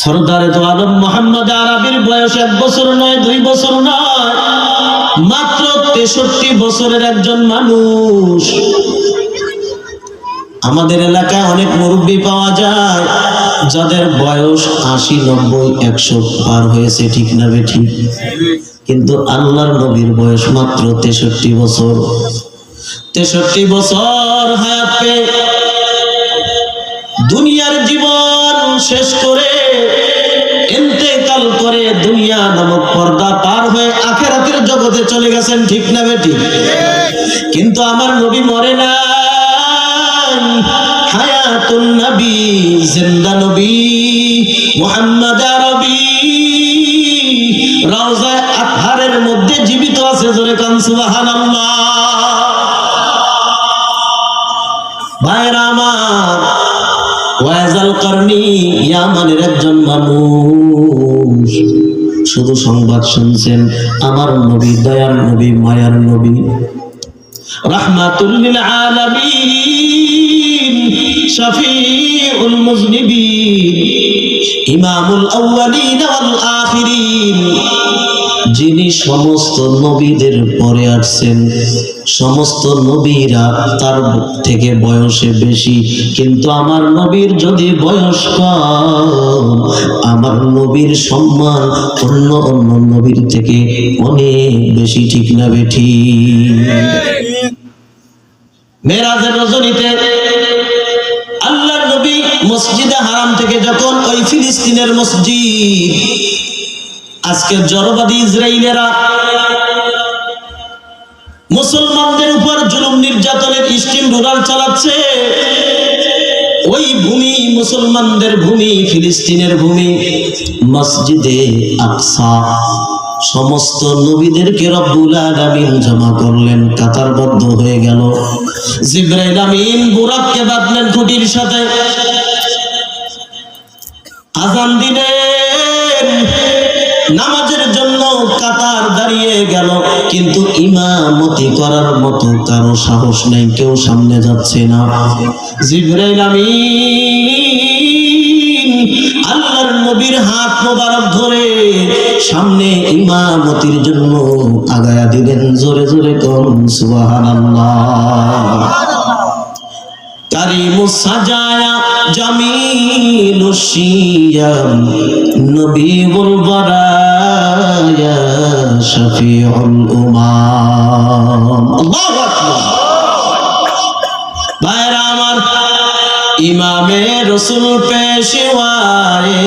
সরদারে তো আলম মোহাম্মদ আরবির বয়স 1 বছর নয় 2 বছর নয়, মাত্র 63 বছরের একজন মানুষ। আমাদের এলাকায় অনেক মুরব্বী পাওয়া যায় যাদের বয়স 80, 90, 100 পার হয়েছে, ঠিক না বেঠিক? কিন্তু আল্লাহর নবীর বয়স মাত্র 63 বছর। 63 বছর হায়াত পেয়ে দুনিয়ার জীবন শেষ করে ইন্তেকাল করে দুনিয়া নামক পর্দা পার হয়ে আখিরাতের জগতে চলে গেছেন, ঠিক না বেঠিক? কিন্তু আমার নবী মরে না। হায়াতুন নবী, জিন্দা নবী মুহাম্মদ আরবি রওজা আতহারের মধ্যে জীবিত আছে। জোরে কান সুবহানাল্লাহ। ভাইরা আমার, ওয়াইজাল করনি ইয়ামানের একজন মানুষ শুধু সংবাদ শুনছেন, আমার নবী, দয়ার নবী, মায়ার নবী, রাহমাতুল লিল আলামিন, শাফিউল মুজনিবিন, ইমামুল আউয়ালিন ওয়াল আখিরিন, যিনি সমস্ত নবীদের পরে আসছেন। সমস্ত নবীরা তার থেকে বয়সে বেশি, কিন্তু আমার নবীর যদি বয়স কম, আমার নবীর সম্মান অন্য অন্য নবীর থেকে অনেক বেশি, ঠিক না বেঠিক? মেরাজের রজনীতে আল্লাহর নবী মসজিদে হারাম থেকে যখন ওই ফিলিস্তিনের মসজিদ, আজকে জড়বাদী ইসরায়েলেরা মুসলমানদের উপর জুলুম নির্যাতনের স্টিম রুলার চালাচ্ছে, ওই ভূমি মুসলমানদের ভূমি, ফিলিস্তিনের ভূমি, মসজিদে আকসা সমস্ত নবীদেরকে রব্বুল আলামিন জমা করলেন, কাতারবদ্ধ হয়ে গেল। জিবরাইল আমিন বুরাককে বাঁধলেন খুঁটির সাথে, আযান দিলেন, নামাজের জন্য কাতার দাঁড়িয়ে গেল, কিন্তু ইমামতি করার মতো কারো সাহস নেই, কেউ সামনে যাচ্ছে না। জিবরাইল আমিন আল্লাহর নবীর হাত মোবারক ধরে সামনে ইমামতির জন্য আগায়া দিলেন। জোরে জোরে কোন সুবহানাল্লাহ। কারিমুস সাজায়া জামিলুশ শিয়াম, নবীউল বারায়া শাফিউল উমাম। আল্লাহু আকবার। ভাইরা আমার, ইমামে রসুল পেশওয়ায়ে